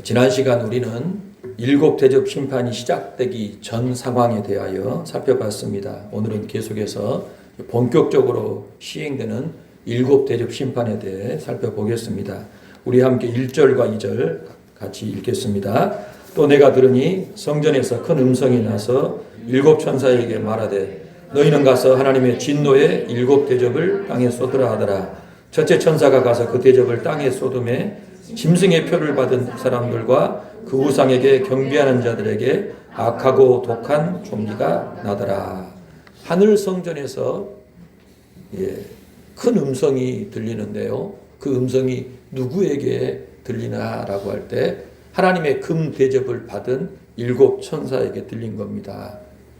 지난 시간 우리는 일곱 대접 심판이 시작되기 전 상황에 대하여 살펴봤습니다. 오늘은 계속해서 본격적으로 시행되는 일곱 대접 심판에 대해 살펴보겠습니다. 우리 함께 1절과 2절 같이 읽겠습니다. 또 내가 들으니 성전에서 큰 음성이 나서 일곱 천사에게 말하되 너희는 가서 하나님의 진노의 일곱 대접을 땅에 쏟으라 하더라. 첫째 천사가 가서 그 대접을 땅에 쏟음에 짐승의 표를 받은 사람들과 그 우상에게 경배하는 자들에게 악하고 독한 종기가 나더라. 하늘 성전에서 큰 음성이 들리는데요. 그 음성이 누구에게 들리나라고 할 때 하나님의 금 대접을 받은 일곱 천사에게 들린 겁니다.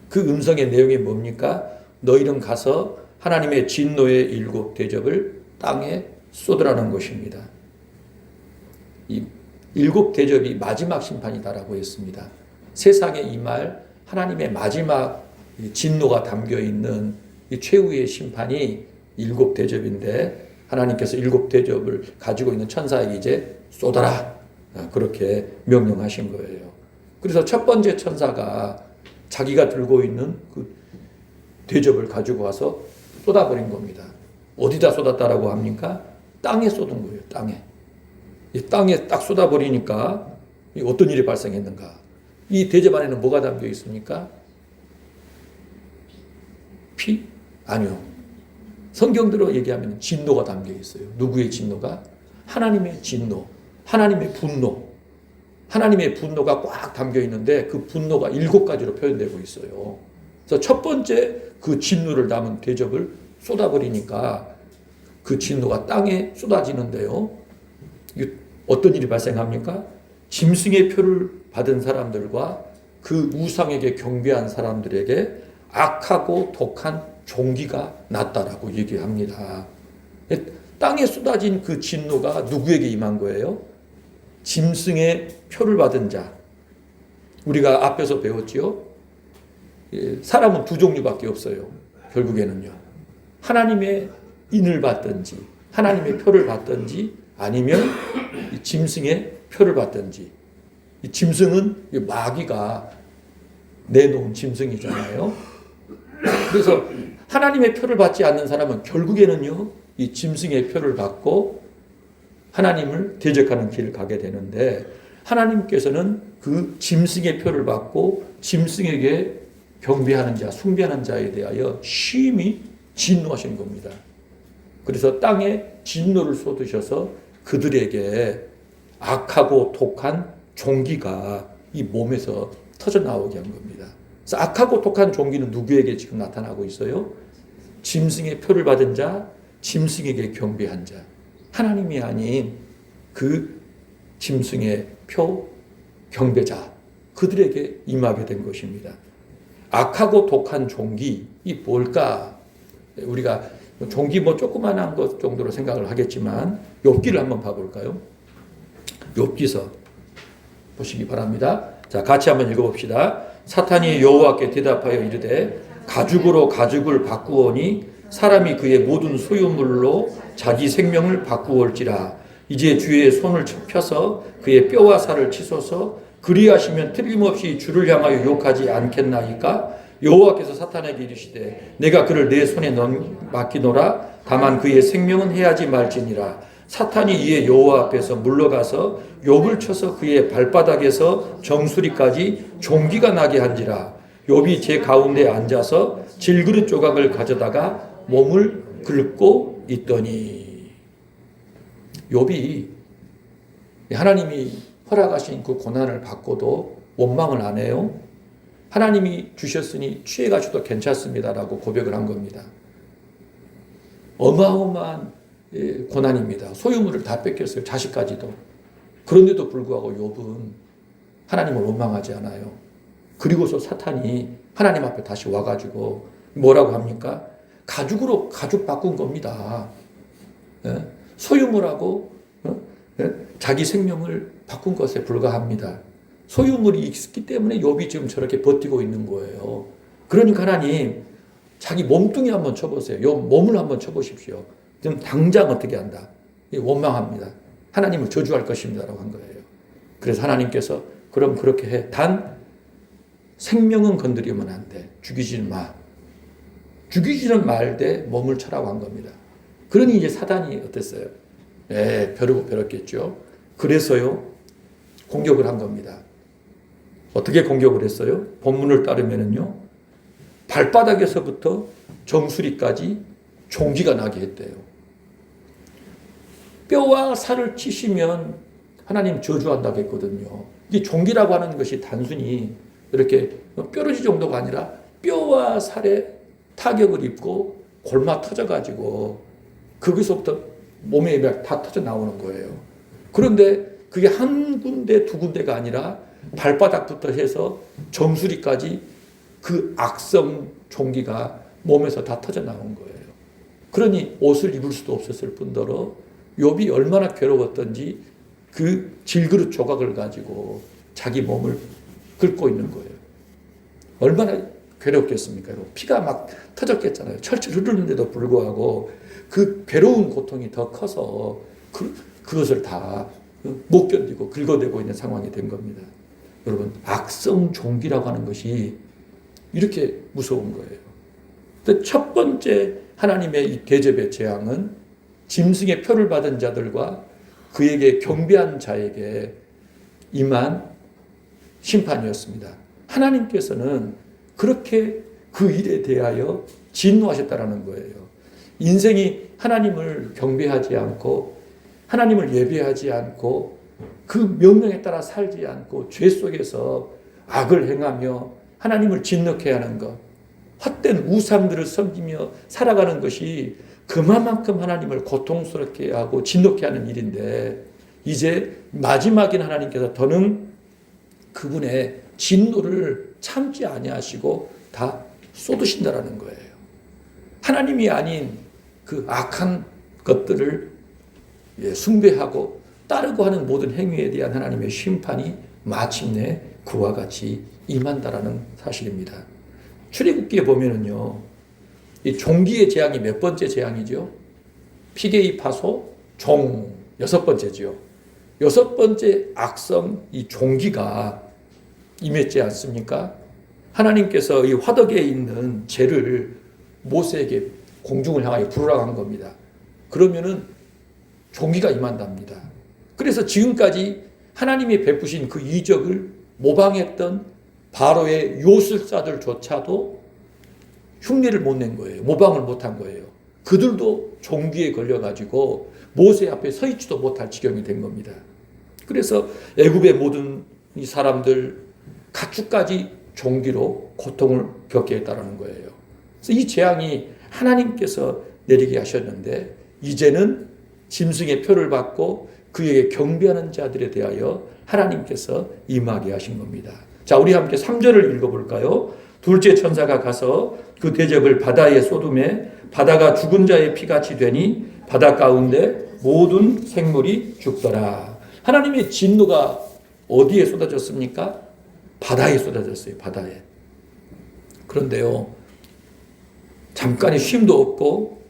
그 음성의 내용이 뭡니까? 너희는 가서 하나님의 진노의 일곱 대접을 땅에 쏟으라는 것입니다. 이 일곱 대접이 마지막 심판이다라고 했습니다. 세상에 임할 하나님의 마지막 진노가 담겨 있는 이 최후의 심판이 일곱 대접인데 하나님께서 일곱 대접을 가지고 있는 천사에게 이제 쏟아라 그렇게 명령하신 거예요. 그래서 첫 번째 천사가 자기가 들고 있는 그 대접을 가지고 와서 쏟아버린 겁니다. 어디다 쏟았다라고 합니까? 땅에 쏟은 거예요. 땅에. 이 땅에 딱 쏟아버리니까 어떤 일이 발생했는가? 이 대접 안에는 뭐가 담겨 있습니까? 피? 아니요. 성경대로 얘기하면 진노가 담겨 있어요. 누구의 진노가? 하나님의 진노, 하나님의 분노. 하나님의 분노가 꽉 담겨 있는데 그 분노가 7가지로 표현되고 있어요. 그래서 첫 번째 그 진노를 담은 대접을 쏟아버리니까 그 진노가 땅에 쏟아지는데요. 어떤 일이 발생합니까? 짐승의 표를 받은 사람들과 그 우상에게 경배한 사람들에게 악하고 독한 종기가 났다라고 얘기합니다. 땅에 쏟아진 그 진노가 누구에게 임한 거예요? 짐승의 표를 받은 자. 우리가 앞에서 배웠지요. 사람은 두 종류밖에 없어요. 결국에는요. 하나님의 인을 받든지 하나님의 표를 받든지 아니면 짐승의 표를 받든지. 이 짐승은 마귀가 내놓은 짐승이잖아요. 그래서 하나님의 표를 받지 않는 사람은 결국에는요, 이 짐승의 표를 받고 하나님을 대적하는 길을 가게 되는데 하나님께서는 그 짐승의 표를 받고 짐승에게 경배하는 자, 숭배하는 자에 대하여 심히 진노하신 겁니다. 그래서 땅에 진노를 쏟으셔서 그들에게 악하고 독한 종기가 이 몸에서 터져 나오게 한 겁니다. 그래서 악하고 독한 종기는 누구에게 지금 나타나고 있어요? 짐승의 표를 받은 자, 짐승에게 경배한 자. 하나님이 아닌 그 짐승의 표 경배자, 그들에게 임하게 된 것입니다. 악하고 독한 종기, 이 뭘까? 우리가 종기 조그만한 것 정도로 생각을 하겠지만 욥기를 한번 봐볼까요? 욥기서 보시기 바랍니다. 자, 같이 한번 읽어봅시다. 사탄이 여호와께 대답하여 이르되 가죽으로 가죽을 바꾸오니 사람이 그의 모든 소유물로 자기 생명을 바꾸올지라. 이제 주의 손을 펴서 그의 뼈와 살을 치소서. 그리하시면 틀림없이 주를 향하여 욕하지 않겠나이까? 여호와께서 사탄에게 이르시되 내가 그를 내 손에 맡기노라. 다만 그의 생명은 해하지 말지니라. 사탄이 이에 여호와 앞에서 물러가서 욥을 쳐서 그의 발바닥에서 정수리까지 종기가 나게 한지라. 욥이 제 가운데 앉아서 질그릇 조각을 가져다가 몸을 긁고 있더니. 욥이 하나님이 허락하신 그 고난을 받고도 원망을 안 해요. 하나님이 주셨으니 취해가셔도 괜찮습니다라고 고백을 한 겁니다. 어마어마한 고난입니다. 소유물을 다 뺏겼어요. 자식까지도. 그런데도 불구하고 욥은 하나님을 원망하지 않아요. 그리고서 사탄이 하나님 앞에 다시 와가지고 뭐라고 합니까? 가죽으로 가죽 바꾼 겁니다. 소유물하고 자기 생명을 바꾼 것에 불과합니다. 소유물이 있기 때문에 욥이 지금 저렇게 버티고 있는 거예요. 그러니까 하나님 자기 몸뚱이 한번 쳐보세요. 욥 몸을 한번 쳐보십시오. 그럼 당장 어떻게 한다? 원망합니다. 하나님을 저주할 것입니다라고 한 거예요. 그래서 하나님께서 그럼 그렇게 해. 단 생명은 건드리면 안 돼. 죽이지는 마. 죽이지는 말되 몸을 쳐라고 한 겁니다. 그러니 이제 사단이 어땠어요? 벼르고 벼렀겠죠. 그래서요, 공격을 한 겁니다. 어떻게 공격을 했어요? 본문을 따르면은요, 발바닥에서부터 정수리까지 종기가 나게 했대요. 뼈와 살을 치시면 하나님 저주한다고 했거든요. 이 종기라고 하는 것이 단순히 이렇게 뾰루지 정도가 아니라 뼈와 살에 타격을 입고 골마 터져가지고 거기서부터 몸에 다 터져 나오는 거예요. 그런데 그게 한 군데 두 군데가 아니라 발바닥부터 해서 정수리까지 그 악성 종기가 몸에서 다 터져 나온 거예요. 그러니 옷을 입을 수도 없었을 뿐더러 욥이 얼마나 괴로웠던지 그 질그릇 조각을 가지고 자기 몸을 긁고 있는 거예요. 얼마나 괴롭겠습니까? 피가 막 터졌겠잖아요. 철철 흐르는데도 불구하고 그 괴로운 고통이 더 커서 그것을 다 못 견디고 긁어대고 있는 상황이 된 겁니다. 여러분, 악성 종기라고 하는 것이 이렇게 무서운 거예요. 첫 번째 하나님의 이 대접의 재앙은 짐승의 표를 받은 자들과 그에게 경배한 자에게 임한 심판이었습니다. 하나님께서는 그렇게 그 일에 대하여 진노하셨다라는 거예요. 인생이 하나님을 경배하지 않고 하나님을 예배하지 않고 그 명령에 따라 살지 않고 죄 속에서 악을 행하며 하나님을 진노케 하는 것, 헛된 우상들을 섬기며 살아가는 것이 그만큼 하나님을 고통스럽게 하고 진노케 하는 일인데, 이제 마지막인 하나님께서 더는 그분의 진노를 참지 아니하시고 다 쏟으신다라는 거예요. 하나님이 아닌 그 악한 것들을 숭배하고 따르고 하는 모든 행위에 대한 하나님의 심판이 마침내 그와 같이 임한다라는 사실입니다. 출애굽기에 보면은요, 이 종기의 재앙이 몇 번째 재앙이죠? 피게이 파소 종 여섯 번째죠. 여섯 번째 악성 이 종기가 임했지 않습니까? 하나님께서 이 화덕에 있는 재를 모세에게 공중을 향하여 부르라고 한 겁니다. 그러면은 종기가 임한답니다. 그래서 지금까지 하나님이 베푸신 그 이적을 모방했던 바로의 요술사들조차도 흉내를 못 낸 거예요. 모방을 못한 거예요. 그들도 종기에 걸려가지고 모세 앞에 서 있지도 못할 지경이 된 겁니다. 그래서 애굽의 모든 이 사람들 가축까지 종기로 고통을 겪게 했다는 거예요. 그래서 이 재앙이 하나님께서 내리게 하셨는데, 이제는 짐승의 표를 받고 그에게 경배하는 자들에 대하여 하나님께서 임하게 하신 겁니다. 자, 우리 함께 3절을 읽어볼까요? 둘째 천사가 가서 그 대접을 바다에 쏟음에 바다가 죽은 자의 피같이 되니 바다 가운데 모든 생물이 죽더라. 하나님의 진노가 어디에 쏟아졌습니까? 바다에 쏟아졌어요. 바다에. 그런데요, 잠깐의 쉼도 없고,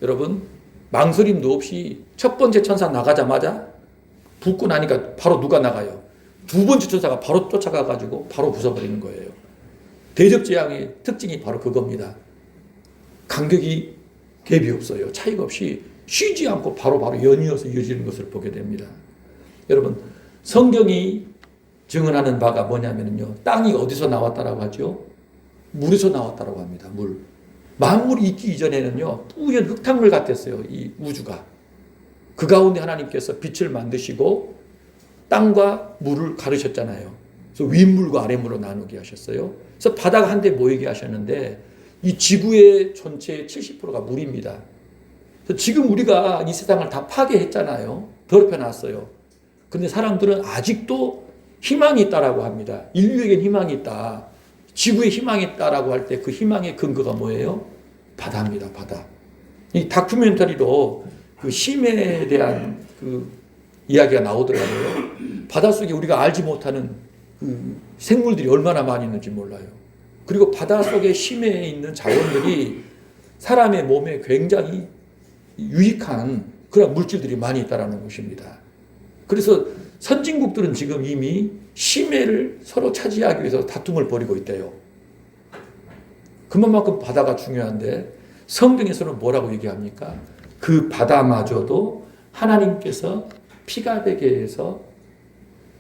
여러분, 망설임도 없이 첫 번째 천사 나가자마자 붙고 나니까 바로 누가 나가요? 두 번째 천사가 바로 쫓아가가지고 바로 부숴버리는 거예요. 대접재앙의 특징이 바로 그겁니다. 간격이 갭이 없어요. 차이가 없이 쉬지 않고 바로 연이어서 이어지는 것을 보게 됩니다. 여러분, 성경이 증언하는 바가 뭐냐면요, 땅이 어디서 나왔다라고 하죠? 물에서 나왔다라고 합니다. 물. 만물이 있기 이전에는요, 뿌연 흙탕물 같았어요. 이 우주가. 그 가운데 하나님께서 빛을 만드시고 땅과 물을 가르셨잖아요. 그래서 윗물과 아랫물로 나누게 하셨어요. 그래서 바다가 한데 모이게 하셨는데, 이 지구의 전체의 70%가 물입니다. 그래서 지금 우리가 이 세상을 다 파괴했잖아요. 더럽혀 놨어요. 근데 사람들은 아직도 희망이 있다라고 합니다. 인류에겐 희망이 있다. 지구에 희망이 있다라고 할 때 그 희망의 근거가 뭐예요? 바다입니다. 바다. 이 다큐멘터리로 그 심해에 대한 그 이야기가 나오더라고요. 바닷속에 우리가 알지 못하는 그 생물들이 얼마나 많이 있는지 몰라요. 그리고 바닷속에 심해에 있는 자원들이 사람의 몸에 굉장히 유익한 그런 물질들이 많이 있다는 것입니다. 그래서 선진국들은 지금 이미 심해를 서로 차지하기 위해서 다툼을 벌이고 있대요. 그만큼 바다가 중요한데 성경에서는 뭐라고 얘기합니까? 그 바다마저도 하나님께서 피가 되게 해서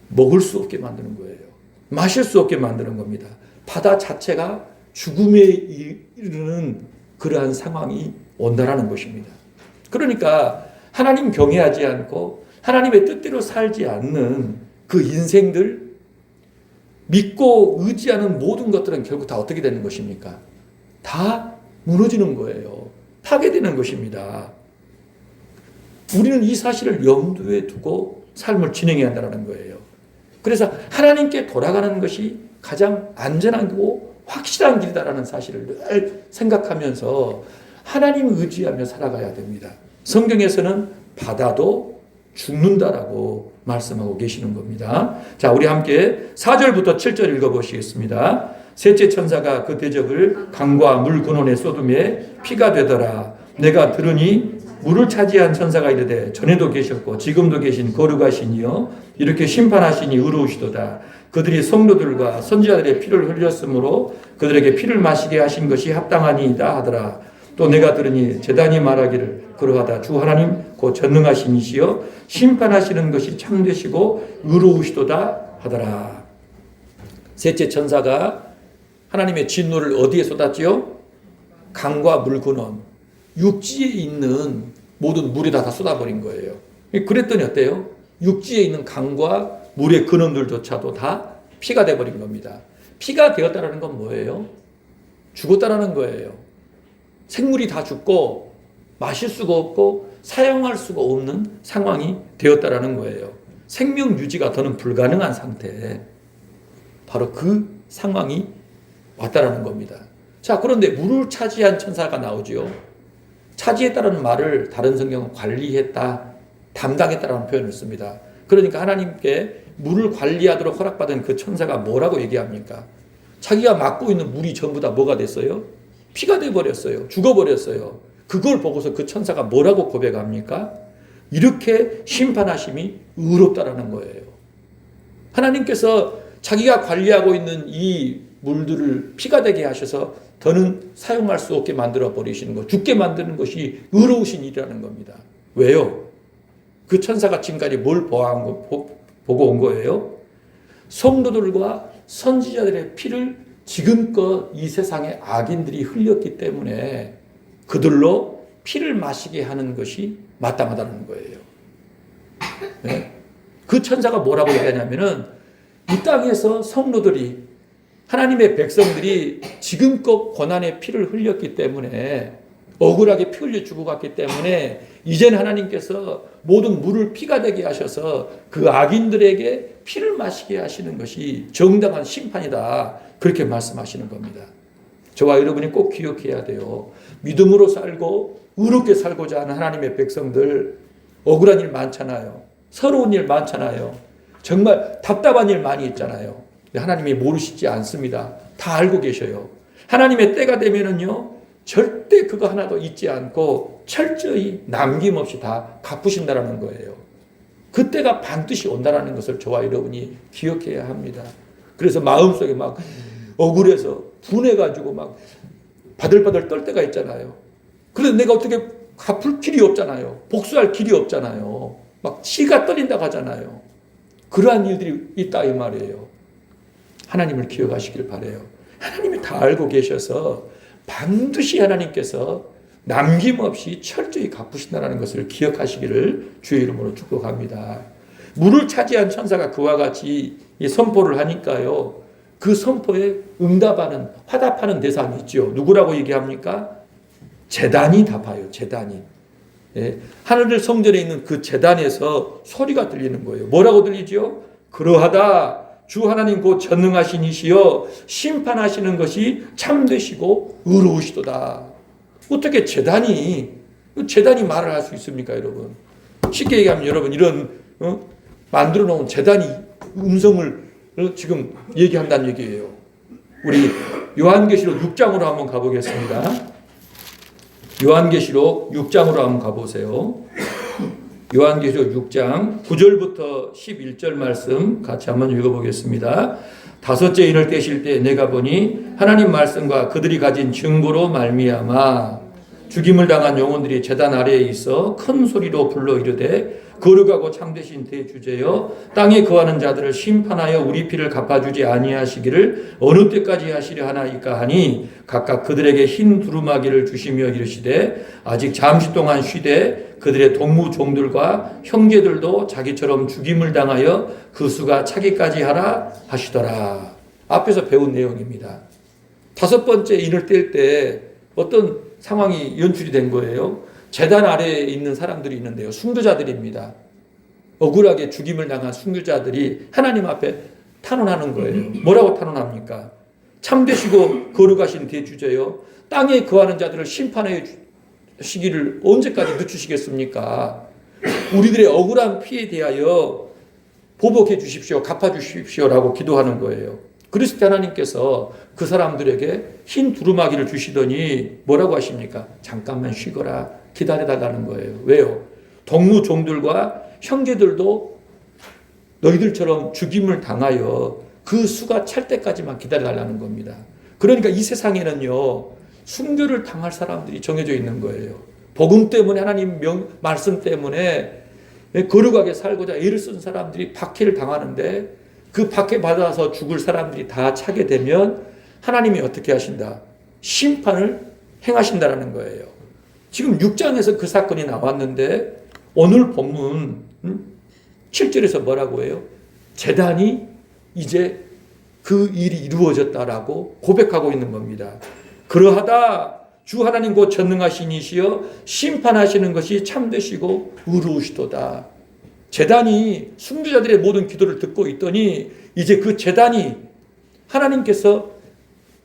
먹을 수 없게 만드는 거예요. 마실 수 없게 만드는 겁니다. 바다 자체가 죽음에 이르는 그러한 상황이 온다라는 것입니다. 그러니까 하나님 경외하지 않고 하나님의 뜻대로 살지 않는 그 인생들, 믿고 의지하는 모든 것들은 결국 다 어떻게 되는 것입니까? 다 무너지는 거예요. 파괴되는 것입니다. 우리는 이 사실을 염두에 두고 삶을 진행해야 한다는 거예요. 그래서 하나님께 돌아가는 것이 가장 안전하고 확실한 길이다라는 사실을 늘 생각하면서 하나님 의지하며 살아가야 됩니다. 성경에서는 바다도 죽는다라고 말씀하고 계시는 겁니다. 자, 우리 함께 4절부터 7절 읽어보시겠습니다. 셋째 천사가 그 대적을 강과 물 근원에 쏟음에 피가 되더라. 내가 들으니 물을 차지한 천사가 이르되 전에도 계셨고 지금도 계신 거룩하시니요 이렇게 심판하시니 의로우시도다. 그들이 성도들과 선지자들의 피를 흘렸으므로 그들에게 피를 마시게 하신 것이 합당하니이다 하더라. 또 내가 들으니 제단이 말하기를 그러하다. 주 하나님 곧 전능하신 이시여 심판하시는 것이 참되시고 의로우시도다 하더라. 셋째 천사가 하나님의 진노를 어디에 쏟았지요? 강과 물 근원, 육지에 있는 모든 물에다 다 쏟아버린 거예요. 그랬더니 어때요? 육지에 있는 강과 물의 근원들조차도 다 피가 돼버린 겁니다. 피가 되었다는 건 뭐예요? 죽었다는 거예요. 생물이 다 죽고 마실 수가 없고 사용할 수가 없는 상황이 되었다는 거예요. 생명 유지가 더는 불가능한 상태. 바로 그 상황이 왔다라는 겁니다. 자, 그런데 물을 차지한 천사가 나오죠. 차지했다는 말을 다른 성경은 관리했다, 담당했다라는 표현을 씁니다. 그러니까 하나님께 물을 관리하도록 허락받은 그 천사가 뭐라고 얘기합니까? 자기가 맡고 있는 물이 전부 다 뭐가 됐어요? 피가 돼버렸어요. 죽어버렸어요. 그걸 보고서 그 천사가 뭐라고 고백합니까? 이렇게 심판하심이 의롭다라는 거예요. 하나님께서 자기가 관리하고 있는 이 물들을 피가 되게 하셔서 더는 사용할 수 없게 만들어 버리시는 것, 죽게 만드는 것이 의로우신 일이라는 겁니다. 왜요? 그 천사가 지금까지 뭘 보고 온 거예요? 성도들과 선지자들의 피를 지금껏 이 세상의 악인들이 흘렸기 때문에 그들로 피를 마시게 하는 것이 마땅하다는 거예요. 네? 그 천사가 뭐라고 얘기하냐면은 이 땅에서 성도들이 하나님의 백성들이 지금껏 고난의 피를 흘렸기 때문에 억울하게 피 흘려 죽어갔기 때문에 이제는 하나님께서 모든 물을 피가 되게 하셔서 그 악인들에게 피를 마시게 하시는 것이 정당한 심판이다. 그렇게 말씀하시는 겁니다. 저와 여러분이 꼭 기억해야 돼요. 믿음으로 살고 의롭게 살고자 하는 하나님의 백성들 억울한 일 많잖아요. 서러운 일 많잖아요. 정말 답답한 일 많이 있잖아요. 하나님이 모르시지 않습니다. 다 알고 계셔요. 하나님의 때가 되면은요, 절대 그거 하나도 잊지 않고 철저히 남김없이 다 갚으신다라는 거예요. 그때가 반드시 온다라는 것을 저와 여러분이 기억해야 합니다. 그래서 마음속에 막 억울해서 분해가지고 막 바들바들 떨 때가 있잖아요. 그래서 내가 어떻게 갚을 길이 없잖아요. 복수할 길이 없잖아요. 막 치가 떨린다고 하잖아요. 그러한 일들이 있다 이 말이에요. 하나님을 기억하시길 바라요. 하나님이 다 알고 계셔서 반드시 하나님께서 남김없이 철저히 갚으신다는 것을 기억하시기를 주의 이름으로 축복합니다. 물을 차지한 천사가 그와 같이 선포를 하니까요. 그 선포에 응답하는, 화답하는 대상이 있죠. 누구라고 얘기합니까? 제단이 답해요. 제단이. 예, 하늘 성전에 있는 그 제단에서 소리가 들리는 거예요. 뭐라고 들리죠? 그러하다. 주 하나님 곧 전능하신 이시여 심판하시는 것이 참되시고 의로우시도다. 어떻게 제단이 말을 할 수 있습니까, 여러분? 쉽게 얘기하면 여러분 이런 만들어 놓은 제단이 음성을 지금 얘기한다는 얘기예요. 우리 요한계시록 6장으로 한번 가보겠습니다. 요한계시록 6장으로 한번 가보세요. 요한계시록 6장 9절부터 11절 말씀 같이 한번 읽어보겠습니다. 다섯째 인을 떼실 때 내가 보니 하나님 말씀과 그들이 가진 증거로 말미암아 죽임을 당한 영혼들이 제단 아래에 있어 큰 소리로 불러 이르되 거룩하고 참되신 대주제여 땅에 거하는 자들을 심판하여 우리 피를 갚아주지 아니하시기를 어느 때까지 하시려 하나이까 하니 각각 그들에게 흰 두루마기를 주시며 이르시되 아직 잠시 동안 쉬되 그들의 동무 종들과 형제들도 자기처럼 죽임을 당하여 그 수가 차기까지 하라 하시더라. 앞에서 배운 내용입니다. 다섯 번째 인을 뗄 때 어떤 상황이 연출이 된 거예요. 제단 아래에 있는 사람들이 있는데요. 순교자들입니다. 억울하게 죽임을 당한 순교자들이 하나님 앞에 탄원하는 거예요. 뭐라고 탄원합니까? 참되시고 거룩하신 대주제여 땅에 거하는 자들을 심판해 시기를 언제까지 늦추시겠습니까? 우리들의 억울한 피에 대하여 보복해 주십시오. 갚아 주십시오라고 기도하는 거예요. 그리스도 하나님께서 그 사람들에게 흰 두루마기를 주시더니 뭐라고 하십니까? 잠깐만 쉬거라. 기다려달라는 거예요. 왜요? 동무 종들과 형제들도 너희들처럼 죽임을 당하여 그 수가 찰 때까지만 기다려달라는 겁니다. 그러니까 이 세상에는요, 순교를 당할 사람들이 정해져 있는 거예요. 복음 때문에 하나님 말씀 때문에 거룩하게 살고자 애를 쓴 사람들이 박해를 당하는데 그 박해 받아서 죽을 사람들이 다 차게 되면 하나님이 어떻게 하신다? 심판을 행하신다라는 거예요. 지금 6장에서 그 사건이 나왔는데 오늘 본문 7절에서 뭐라고 해요? 제단이 이제 그 일이 이루어졌다라고 고백하고 있는 겁니다. 그러하다 주 하나님 곧 전능하신 이시여 심판하시는 것이 참되시고 의로우시도다. 제단이 순교자들의 모든 기도를 듣고 있더니 이제 그 제단이 하나님께서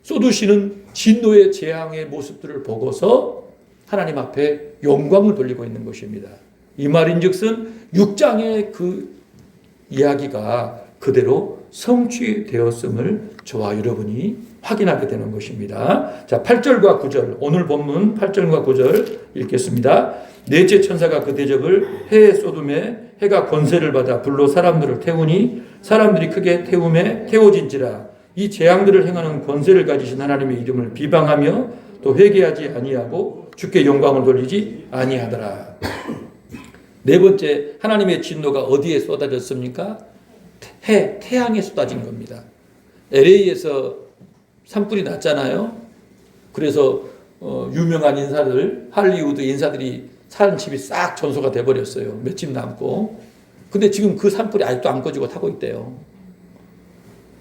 쏟으시는 진노의 재앙의 모습들을 보고서 하나님 앞에 영광을 돌리고 있는 것입니다. 이 말인즉슨 6장의 그 이야기가 그대로 성취되었음을 저와 여러분이 확인하게 되는 것입니다. 자, 8절과 9절, 오늘 본문 8절과 9절 읽겠습니다. 넷째 천사가 그 대접을 해에 쏟음에 해가 권세를 받아 불로 사람들을 태우니 사람들이 크게 태워진지라. 이 재앙들을 행하는 권세를 가지신 하나님의 이름을 비방하며 또 회개하지 아니하고 주께 영광을 돌리지 아니하더라. 네 번째, 하나님의 진노가 어디에 쏟아졌습니까? 태양에 쏟아진 겁니다. LA에서 산불이 났잖아요. 그래서 유명한 인사들, 할리우드 인사들이 사는 집이 싹 전소가 돼버렸어요. 몇 집 남고. 근데 지금 그 산불이 아직도 안 꺼지고 타고 있대요.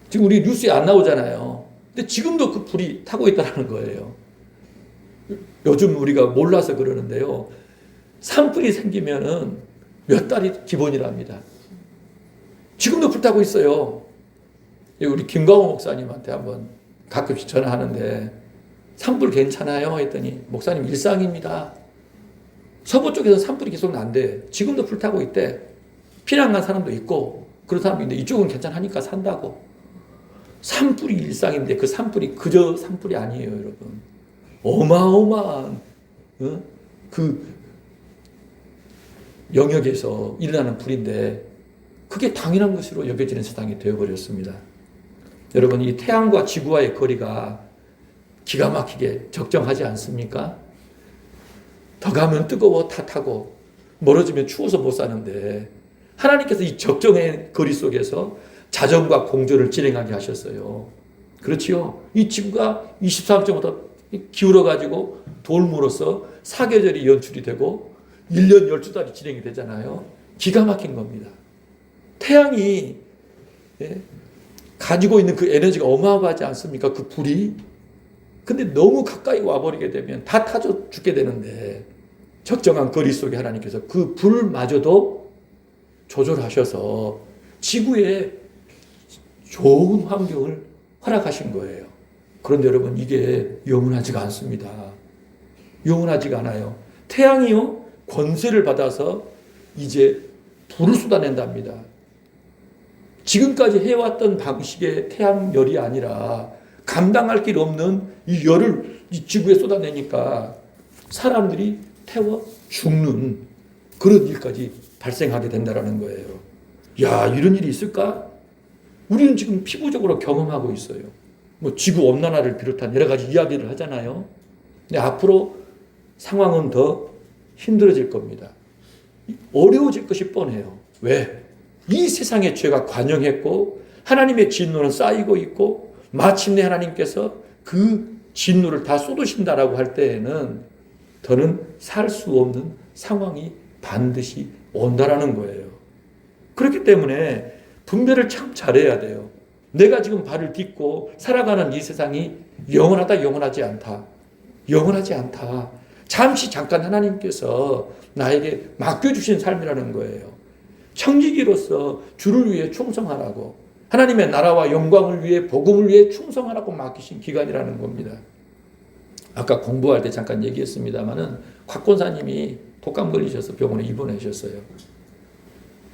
지금 우리 뉴스에 안 나오잖아요. 근데 지금도 그 불이 타고 있다는 거예요. 요즘 우리가 몰라서 그러는데요. 산불이 생기면은 몇 달이 기본이랍니다. 지금도 불타고 있어요. 우리 김광호 목사님한테 한번 가끔씩 전화하는데 산불 괜찮아요? 했더니 목사님 일상입니다. 서부 쪽에서는 산불이 계속 난대. 지금도 불타고 있대. 피난 간 사람도 있고 그런 사람도 있는데 이쪽은 괜찮으니까 산다고. 산불이 일상인데 그 산불이 그저 산불이 아니에요, 여러분. 어마어마한 그 영역에서 일어나는 불인데 그게 당연한 것으로 여겨지는 세상이 되어버렸습니다. 여러분, 이 태양과 지구와의 거리가 기가 막히게 적정하지 않습니까? 더 가면 뜨거워 탓하고 멀어지면 추워서 못 사는데 하나님께서 이 적정의 거리 속에서 자전과 공조를 진행하게 하셨어요. 그렇지요? 이 지구가 23.5도 기울어가지고 돌므로써 사계절이 연출이 되고 1년 12달이 진행이 되잖아요. 기가 막힌 겁니다. 태양이 가지고 있는 그 에너지가 어마어마하지 않습니까? 그 불이. 근데 너무 가까이 와버리게 되면 다 타져 죽게 되는데 적정한 거리 속에 하나님께서 그 불마저도 조절하셔서 지구에 좋은 환경을 허락하신 거예요. 그런데 여러분, 이게 영원하지가 않습니다. 영원하지가 않아요. 태양이요, 권세를 받아서 이제 불을 쏟아낸답니다. 지금까지 해왔던 방식의 태양열이 아니라 감당할 길 없는 이 열을 이 지구에 쏟아내니까 사람들이 태워 죽는 그런 일까지 발생하게 된다라는 거예요. 야, 이런 일이 있을까? 우리는 지금 피부적으로 경험하고 있어요. 뭐 지구 온난화를 비롯한 여러 가지 이야기를 하잖아요. 근데 앞으로 상황은 더 힘들어질 겁니다. 어려워질 것이 뻔해요. 왜? 이 세상의 죄가 관영했고 하나님의 진노는 쌓이고 있고 마침내 하나님께서 그 진노를 다 쏟으신다라고 할 때에는 더는 살 수 없는 상황이 반드시 온다라는 거예요. 그렇기 때문에 분별을 참 잘해야 돼요. 내가 지금 발을 딛고 살아가는 이 세상이 영원하다, 영원하지 않다. 영원하지 않다. 잠깐 하나님께서 나에게 맡겨주신 삶이라는 거예요. 청지기로서 주를 위해 충성하라고, 하나님의 나라와 영광을 위해, 복음을 위해 충성하라고 맡기신 기간이라는 겁니다. 아까 공부할 때 잠깐 얘기했습니다마는 곽 권사님이 독감 걸리셔서 병원에 입원하셨어요.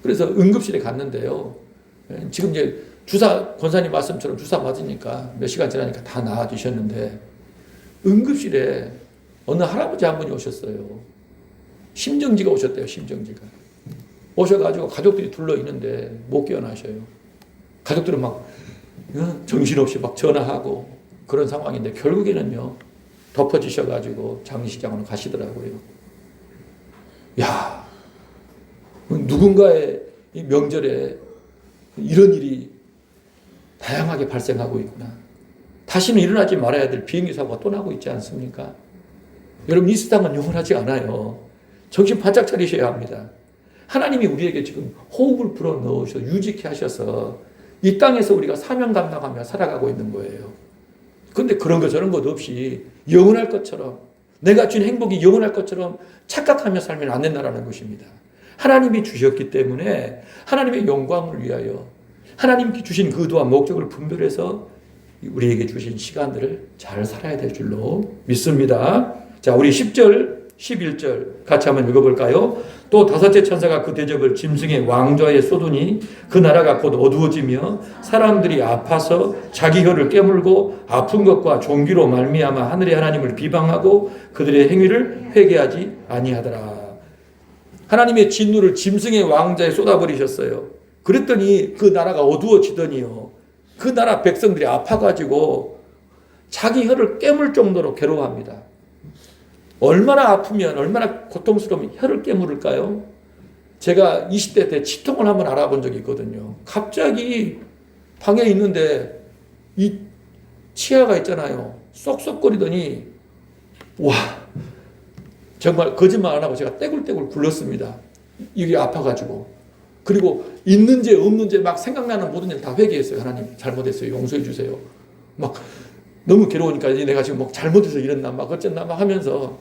그래서 응급실에 갔는데요. 지금 이제 권사님 말씀처럼 주사 맞으니까 몇 시간 지나니까 다 나아지셨는데, 응급실에 어느 할아버지 한 분이 오셨어요. 심정지가 오셨대요. 심정지가 오셔가지고 가족들이 둘러 있는데 못 깨어나셔요. 가족들은 막 정신없이 막 전화하고 그런 상황인데 결국에는요 덮어지셔가지고 장례식장으로 가시더라고요. 야, 누군가의 이 명절에 이런 일이 다양하게 발생하고 있구나. 다시는 일어나지 말아야 될 비행기 사고가 또 나고 있지 않습니까? 여러분, 이 세상은 영원하지 않아요. 정신 바짝 차리셔야 합니다. 하나님이 우리에게 지금 호흡을 불어 넣으셔 유지케 하셔서 이 땅에서 우리가 사명 감당하며 살아가고 있는 거예요. 그런데 그런 거 저런 것 없이 영원할 것처럼, 내가 준 행복이 영원할 것처럼 착각하며 살면 안 된다는 것입니다. 하나님이 주셨기 때문에 하나님의 영광을 위하여 하나님께 주신 그 의도와 목적을 분별해서 우리에게 주신 시간들을 잘 살아야 될 줄로 믿습니다. 자, 우리 10절, 11절 같이 한번 읽어볼까요? 또 다섯째 천사가 그 대접을 짐승의 왕좌에 쏟으니 그 나라가 곧 어두워지며 사람들이 아파서 자기 혀를 깨물고 아픈 것과 종기로 말미암아 하늘의 하나님을 비방하고 그들의 행위를 회개하지 아니하더라. 하나님의 진노를 짐승의 왕좌에 쏟아버리셨어요. 그랬더니 그 나라가 어두워지더니요, 그 나라 백성들이 아파가지고 자기 혀를 깨물 정도로 괴로워합니다. 얼마나 아프면, 얼마나 고통스러우면 혀를 깨물을까요? 제가 20대 때 치통을 한번 알아본 적이 있거든요. 갑자기 방에 있는데 이 치아가 있잖아요. 쏙쏙거리더니, 와, 정말 거짓말 안 하고 제가 떼굴떼굴 굴렀습니다. 이게 아파가지고. 그리고 있는지 없는지 막 생각나는 모든 일 다 회개했어요. 하나님 잘못했어요. 용서해 주세요. 막 너무 괴로우니까 내가 지금 뭐 잘못해서 이랬나 막 어쨌나 막 하면서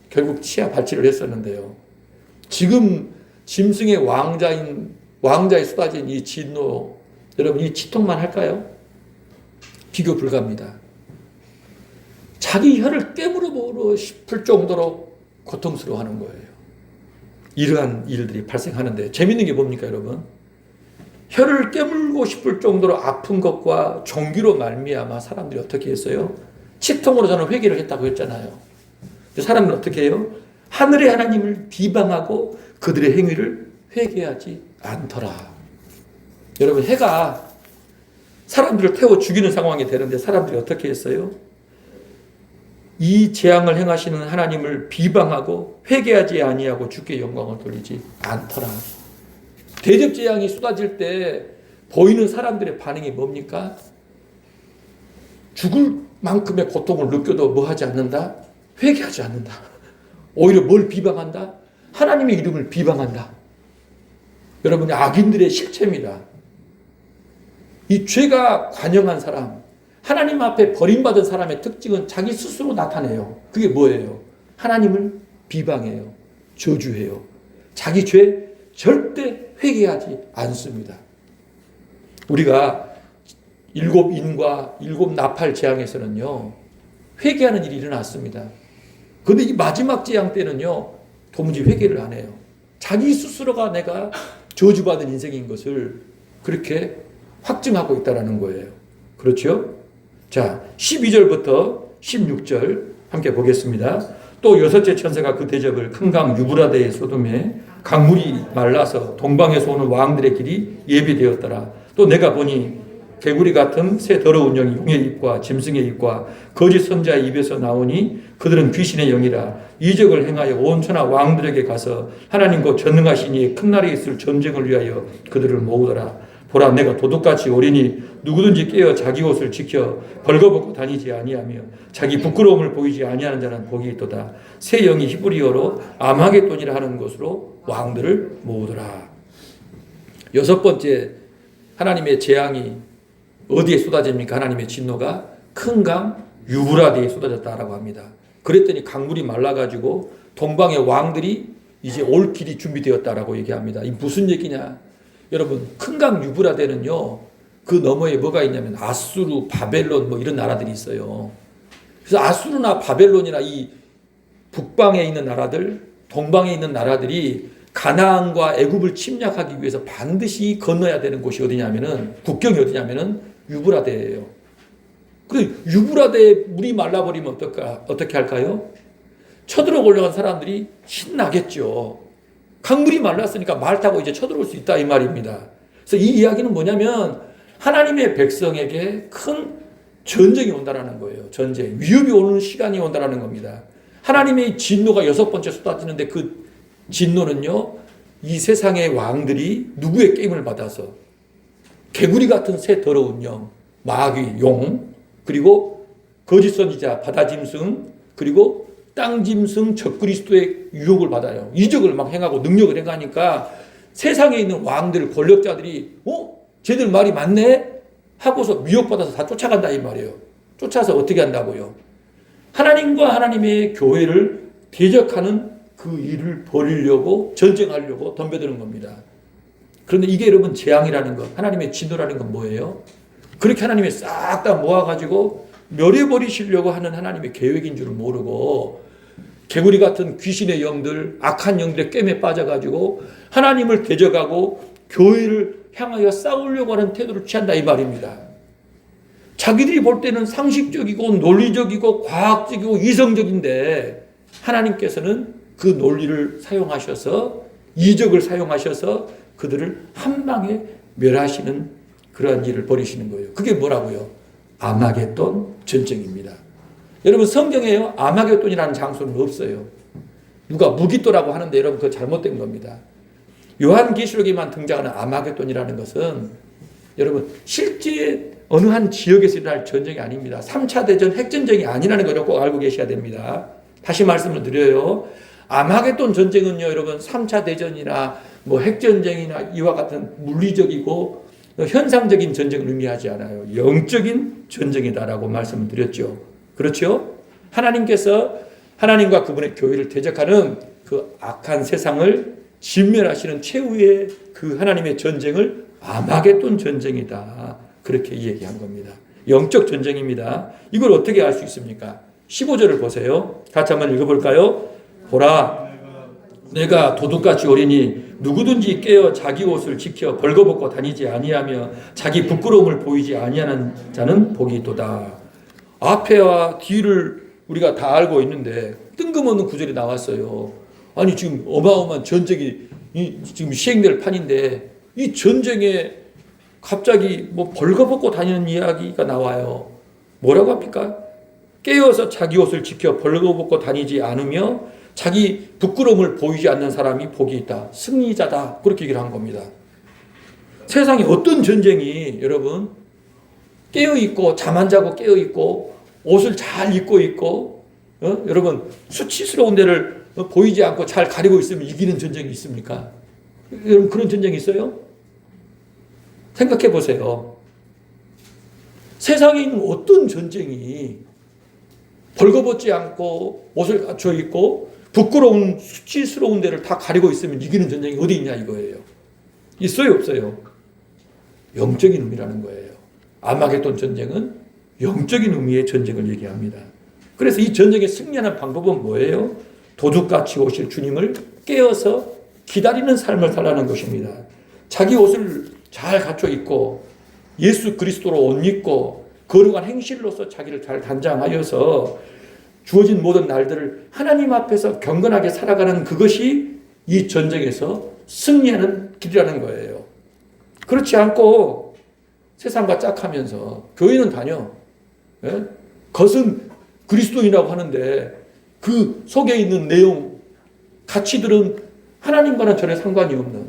결국 치아 발치를 했었는데요. 지금 짐승의 왕자에 쏟아진 이 진노, 여러분 이 치통만 할까요? 비교 불가합니다. 자기 혀를 깨물어 보고 싶을 정도로 고통스러워하는 거예요. 이러한 일들이 발생하는데 재밌는 게 뭡니까, 여러분? 혀를 깨물고 싶을 정도로 아픈 것과 종기로 말미암아 사람들이 어떻게 했어요? 치통으로 저는 회개를 했다고 했잖아요. 사람들은 어떻게 해요? 하늘의 하나님을 비방하고 그들의 행위를 회개하지 않더라. 여러분, 해가 사람들을 태워 죽이는 상황이 되는데 사람들이 어떻게 했어요? 이 재앙을 행하시는 하나님을 비방하고 회개하지 아니하고 주께 영광을 돌리지 않더라. 대접 재앙이 쏟아질 때 보이는 사람들의 반응이 뭡니까? 죽을 만큼의 고통을 느껴도 뭐 하지 않는다? 회개하지 않는다. 오히려 뭘 비방한다? 하나님의 이름을 비방한다. 여러분, 악인들의 실체입니다. 이 죄가 관영한 사람, 하나님 앞에 버림받은 사람의 특징은 자기 스스로 나타내요. 그게 뭐예요? 하나님을 비방해요. 저주해요. 자기 죄 절대 회개하지 않습니다. 우리가 7인과 7나팔 재앙에서는요, 회개하는 일이 일어났습니다. 그런데 이 마지막 재앙 때는요, 도무지 회개를 안 해요. 자기 스스로가 내가 저주받은 인생인 것을 그렇게 확증하고 있다는 거예요. 그렇죠? 자, 12절부터 16절 함께 보겠습니다. 또 여섯째 천사가 그 대접을 큰 강 유브라데에 쏟음에 강물이 말라서 동방에서 오는 왕들의 길이 예비되었더라. 또 내가 보니 개구리 같은 새 더러운 영이 용의 입과 짐승의 입과 거짓 선자의 입에서 나오니 그들은 귀신의 영이라. 이적을 행하여 온 천하 왕들에게 가서 하나님과 전능하신 이의 큰 날에 있을 전쟁을 위하여 그들을 모으더라. 보라, 내가 도둑같이 오리니 누구든지 깨어 자기 옷을 지켜 벌거벗고 다니지 아니하며 자기 부끄러움을 보이지 아니하는 자는 복이 있도다. 새 영이 히브리어로 아마겟돈이라 하는 것으로 왕들을 모으더라. 여섯 번째, 하나님의 재앙이 어디에 쏟아집니까? 하나님의 진노가 큰 강 유브라데에 쏟아졌다라고 합니다. 그랬더니 강물이 말라가지고 동방의 왕들이 이제 올 길이 준비되었다라고 얘기합니다. 이 무슨 얘기냐? 여러분, 큰 강 유브라데는요, 그 너머에 뭐가 있냐면 아수르, 바벨론 뭐 이런 나라들이 있어요. 그래서 아수르나 바벨론이나 이 북방에 있는 나라들, 동방에 있는 나라들이 가나안과 애굽을 침략하기 위해서 반드시 건너야 되는 곳이 어디냐면은, 국경이 어디냐면은 유브라데예요. 그래, 유브라데에 물이 말라버리면 어떻게 할까요? 쳐들어 올라간 사람들이 신나겠죠. 강물이 말랐으니까 말 타고 이제 쳐들어올 수 있다 이 말입니다. 그래서 이 이야기는 뭐냐면 하나님의 백성에게 큰 전쟁이 온다라는 거예요. 전쟁, 위협이 오는 시간이 온다라는 겁니다. 하나님의 진노가 여섯 번째 쏟아지는데 그 진노는요, 이 세상의 왕들이 누구의 게임을 받아서 개구리 같은 새 더러운 영, 마귀, 용, 그리고 거짓 선지자, 바다짐승, 그리고 땅짐승, 적그리스도의 유혹을 받아요. 이적을 막 행하고 능력을 행하니까 세상에 있는 왕들, 권력자들이 쟤들 말이 맞네? 하고서 미혹받아서 다 쫓아간다 이 말이에요. 쫓아서 어떻게 한다고요? 하나님과 하나님의 교회를 대적하는 그 일을 벌이려고, 전쟁하려고 덤벼드는 겁니다. 그런데 이게 여러분 재앙이라는 것, 하나님의 진노라는 건 뭐예요? 그렇게 하나님이 싹 다 모아가지고 멸해버리시려고 하는 하나님의 계획인 줄을 모르고 개구리 같은 귀신의 영들, 악한 영들의 꿰매 빠져가지고 하나님을 대적하고 교회를 향하여 싸우려고 하는 태도를 취한다 이 말입니다. 자기들이 볼 때는 상식적이고 논리적이고 과학적이고 이성적인데 하나님께서는 그 논리를 사용하셔서, 이적을 사용하셔서 그들을 한 방에 멸하시는 그러한 일을 벌이시는 거예요. 그게 뭐라고요? 아마겟돈 전쟁입니다. 여러분, 성경에요, 아마겟돈이라는 장소는 없어요. 누가 무기또라고 하는데 여러분 그거 잘못된 겁니다. 요한계시록에만 등장하는 아마겟돈이라는 것은 여러분 실제 어느 한 지역에서 일어날 전쟁이 아닙니다. 3차 대전 핵전쟁이 아니라는 걸 꼭 알고 계셔야 됩니다. 다시 말씀을 드려요. 아마겟돈 전쟁은요, 여러분 3차 대전이나 뭐 핵전쟁이나 이와 같은 물리적이고 현상적인 전쟁을 의미하지 않아요. 영적인 전쟁이다라고 말씀을 드렸죠. 그렇죠? 하나님께서 하나님과 그분의 교회를 대적하는 그 악한 세상을 진멸하시는 최후의 그 하나님의 전쟁을 아마겟돈 전쟁이다. 그렇게 얘기한 겁니다. 영적 전쟁입니다. 이걸 어떻게 알 수 있습니까? 15절을 보세요. 같이 한번 읽어볼까요? 보라, 내가 도둑같이 오리니 누구든지 깨어 자기 옷을 지켜 벌거벗고 다니지 아니하며 자기 부끄러움을 보이지 아니하는 자는 복이 있도다. 앞에와 뒤를 우리가 다 알고 있는데 뜬금없는 구절이 나왔어요. 아니 지금 어마어마한 전쟁이 지금 시행될 판인데 이 전쟁에 갑자기 뭐 벌거벗고 다니는 이야기가 나와요. 뭐라고 합니까? 깨어서 자기 옷을 지켜 벌거벗고 다니지 않으며 자기 부끄러움을 보이지 않는 사람이 복이 있다. 승리자다. 그렇게 얘기를 한 겁니다. 세상에 어떤 전쟁이 여러분 깨어있고 잠 안 자고 깨어있고 옷을 잘 입고 있고 여러분 수치스러운 데를 보이지 않고 잘 가리고 있으면 이기는 전쟁이 있습니까? 여러분 그런 전쟁이 있어요? 생각해 보세요. 세상에 있는 어떤 전쟁이 벌거벗지 않고 옷을 갖춰 입고 부끄러운 수치스러운 데를 다 가리고 있으면 이기는 전쟁이 어디 있냐 이거예요. 있어요 없어요? 영적인 의미라는 거예요. 아마겟돈 전쟁은 영적인 의미의 전쟁을 얘기합니다. 그래서 이 전쟁에 승리하는 방법은 뭐예요? 도둑같이 오실 주님을 깨어서 기다리는 삶을 살라는 것입니다. 자기 옷을 잘 갖춰 입고 예수 그리스도로 옷 입고 거룩한 행실로서 자기를 잘 단장하여서 주어진 모든 날들을 하나님 앞에서 경건하게 살아가는 그것이 이 전쟁에서 승리하는 길이라는 거예요. 그렇지 않고 세상과 짝하면서 교회는 다녀. 예? 겉은 그리스도인이라고 하는데 그 속에 있는 내용, 가치들은 하나님과는 전혀 상관이 없는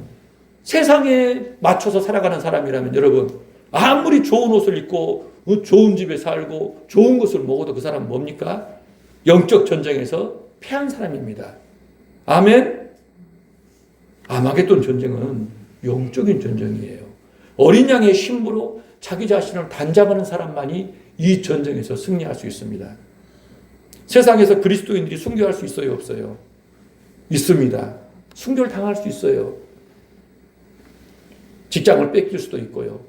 세상에 맞춰서 살아가는 사람이라면 여러분 아무리 좋은 옷을 입고 좋은 집에 살고 좋은 것을 먹어도 그 사람은 뭡니까? 영적 전쟁에서 패한 사람입니다. 아멘? 아마겟돈 전쟁은 영적인 전쟁이에요. 어린 양의 신부로 자기 자신을 단장하는 사람만이 이 전쟁에서 승리할 수 있습니다. 세상에서 그리스도인들이 순교할 수 있어요? 없어요? 있습니다. 순교를 당할 수 있어요. 직장을 뺏길 수도 있고요.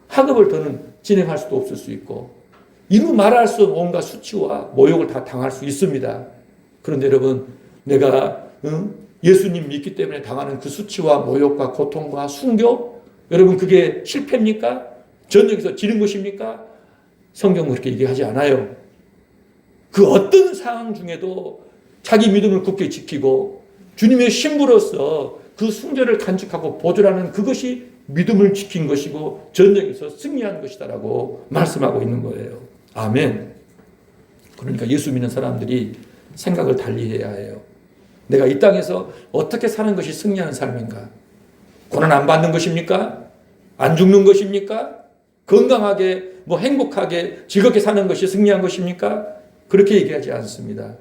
학업을 더는 진행할 수도 없을 수 있고 이루 말할 수 없는 온갖 수치와 모욕을 다 당할 수 있습니다. 그런데 여러분 내가 예수님 믿기 때문에 당하는 그 수치와 모욕과 고통과 순교 여러분 그게 실패입니까? 전쟁에서 지는 것입니까? 성경은 그렇게 얘기하지 않아요. 그 어떤 상황 중에도 자기 믿음을 굳게 지키고 주님의 신부로서 그 순교를 간직하고 보존하는 그것이 믿음을 지킨 것이고 전쟁에서 승리한 것이다라고 말씀하고 있는 거예요. 아멘. 그러니까 예수 믿는 사람들이 생각을 달리해야 해요. 내가 이 땅에서 어떻게 사는 것이 승리하는 삶인가? 고난 안 받는 것입니까? 안 죽는 것입니까? 건강하게 행복하게 즐겁게 사는 것이 승리한 것입니까? 그렇게 얘기하지 않습니다.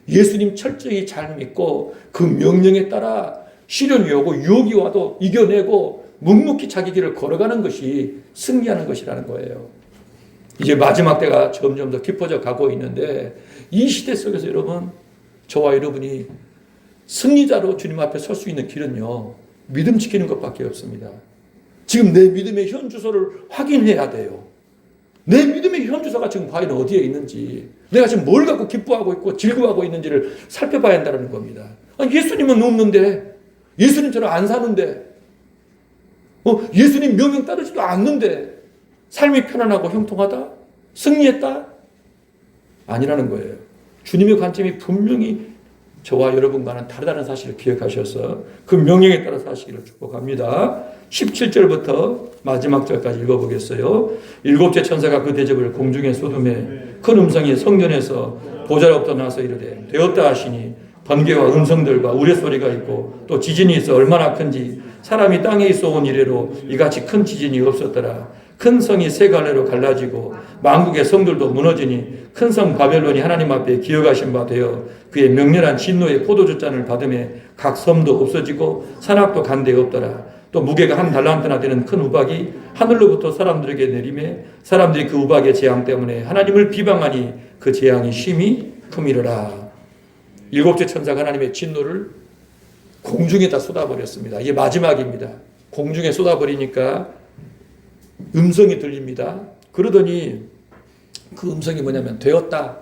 예수님 철저히 잘 믿고 그 명령에 따라 시련이 오고 유혹이 와도 이겨내고 묵묵히 자기 길을 걸어가는 것이 승리하는 것이라는 거예요. 이제 마지막 때가 점점 더 깊어져 가고 있는데 이 시대 속에서 여러분 저와 여러분이 승리자로 주님 앞에 설 수 있는 길은요 믿음 지키는 것밖에 없습니다. 지금 내 믿음의 현주소를 확인해야 돼요. 내 믿음의 현주소가 지금 과연 어디에 있는지 내가 지금 뭘 갖고 기뻐하고 있고 즐거워하고 있는지를 살펴봐야 한다는 겁니다. 아니, 예수님은 없는데 예수님처럼 안 사는데 예수님 명령 따르지도 않는데 삶이 편안하고 형통하다? 승리했다? 아니라는 거예요. 주님의 관점이 분명히 저와 여러분과는 다르다는 사실을 기억하셔서 그 명령에 따라 사시기를 축복합니다. 17절부터 마지막 절까지 읽어보겠어요. 일곱째 천사가 그 대접을 공중에 쏟음에 큰 음성이 성전에서 보좌로부터 나서 이르되 되었다 하시니 번개와 음성들과 우레소리가 있고 또 지진이 있어 얼마나 큰지 사람이 땅에 있어 온 이래로 이같이 큰 지진이 없었더라. 큰 성이 세 갈래로 갈라지고 만국의 성들도 무너지니 큰 성 바벨론이 하나님 앞에 기억하신 바 되어 그의 명렬한 진노의 포도주 잔을 받음에 각 섬도 없어지고 산악도 간데 없더라. 또 무게가 한 달란트나 되는 큰 우박이 하늘로부터 사람들에게 내리매 사람들이 그 우박의 재앙 때문에 하나님을 비방하니 그 재앙이 심히 크미르라. 일곱째 천사가 하나님의 진노를 공중에다 쏟아버렸습니다. 이게 마지막입니다. 공중에 쏟아버리니까 음성이 들립니다. 그러더니 그 음성이 뭐냐면 되었다.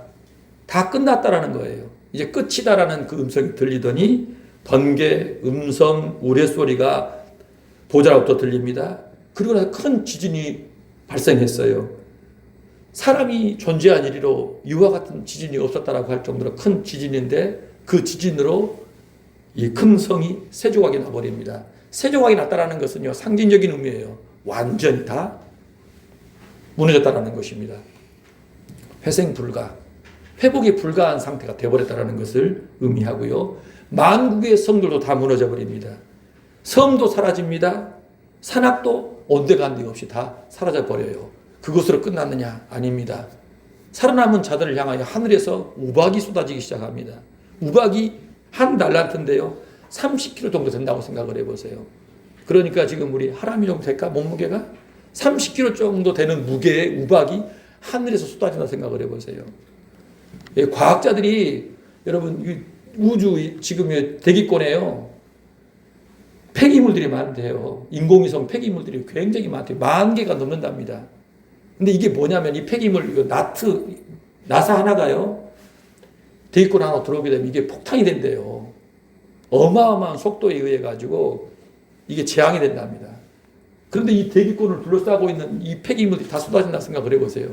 다 끝났다라는 거예요. 이제 끝이다라는 그 음성이 들리더니 번개, 음성, 우레소리가 보좌로부터 들립니다. 그리고 나서 큰 지진이 발생했어요. 사람이 존재한 이리로 이와 같은 지진이 없었다라고 할 정도로 큰 지진인데 그 지진으로 이 큰 성이 세 조각이 나버립니다. 세 조각이 났다라는 것은요 상징적인 의미예요. 완전히 다 무너졌다라는 것입니다. 회생 불가, 회복이 불가한 상태가 되어버렸다라는 것을 의미하고요. 만국의 성들도 다 무너져 버립니다. 섬도 사라집니다. 산악도 온데간데 없이 다 사라져 버려요. 그것으로 끝났느냐? 아닙니다. 살아남은 자들을 향하여 하늘에서 우박이 쏟아지기 시작합니다. 우박이 한 달란트인데요 30kg 정도 된다고 생각을 해보세요. 그러니까 지금 우리 하람이 정도 될까? 몸무게가 30kg 정도 되는 무게의 우박이 하늘에서 쏟아진다 생각을 해보세요. 예, 과학자들이 여러분 우주 지금 대기권에요 폐기물들이 많대요. 인공위성 폐기물들이 굉장히 많대요. 10,000개가 넘는답니다. 근데 이게 뭐냐면 이 폐기물 나사 하나가요 대기권 하나 들어오게 되면 이게 폭탄이 된대요. 어마어마한 속도에 의해 가지고 이게 재앙이 된답니다. 그런데 이 대기권을 둘러싸고 있는 이 폐기물이 다 쏟아진다 생각을 해보세요.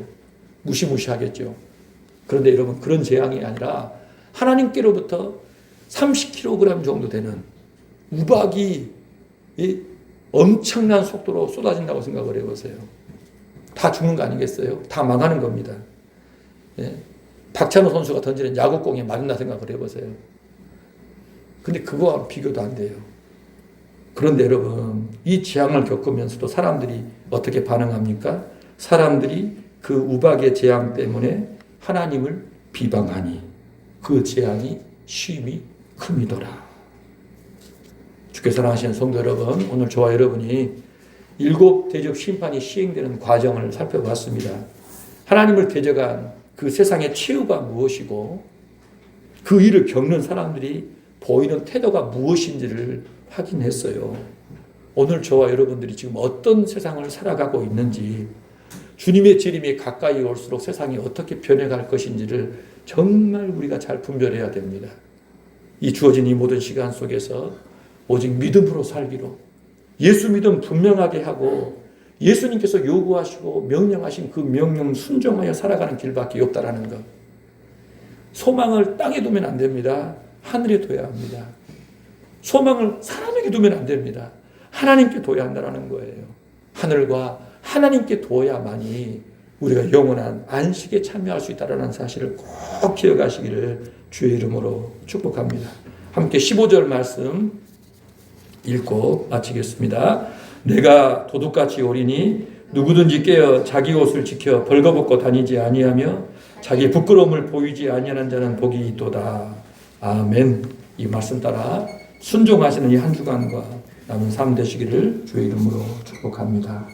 무시무시하겠죠. 그런데 여러분 그런 재앙이 아니라 하나님께로부터 30kg 정도 되는 우박이 이 엄청난 속도로 쏟아진다고 생각을 해보세요. 다 죽는 거 아니겠어요? 다 망하는 겁니다. 예? 박찬호 선수가 던지는 야구공에 맞는다 생각을 해보세요. 근데 그거와 비교도 안 돼요. 그런데 여러분, 이 재앙을 겪으면서도 사람들이 어떻게 반응합니까? 사람들이 그 우박의 재앙 때문에 하나님을 비방하니 그 재앙이 심히 큼이더라. 주께서 사랑하시는 성도 여러분, 오늘 저와 여러분이 7 대접 심판이 시행되는 과정을 살펴봤습니다. 하나님을 대적한 그 세상의 최후가 무엇이고 그 일을 겪는 사람들이 보이는 태도가 무엇인지를 확인했어요. 오늘 저와 여러분들이 지금 어떤 세상을 살아가고 있는지, 주님의 재림이 가까이 올수록 세상이 어떻게 변해갈 것인지를 정말 우리가 잘 분별해야 됩니다. 이 주어진 이 모든 시간 속에서 오직 믿음으로 살기로, 예수 믿음 분명하게 하고 예수님께서 요구하시고 명령하신 그 명령 순종하여 살아가는 길밖에 없다라는 것. 소망을 땅에 두면 안 됩니다. 하늘에 둬야 합니다. 소망을 사람에게 두면 안 됩니다. 하나님께 둬야 한다는 거예요. 하늘과 하나님께 둬야만이 우리가 영원한 안식에 참여할 수 있다는 사실을 꼭 기억하시기를 주의 이름으로 축복합니다. 함께 15절 말씀 읽고 마치겠습니다. 내가 도둑같이 오리니 누구든지 깨어 자기 옷을 지켜 벌거벗고 다니지 아니하며 자기 부끄러움을 보이지 아니하는 자는 복이 있도다. 아멘. 이 말씀 따라 순종하시는 이 한 주간과 남은 삶 되시기를 주의 이름으로 축복합니다.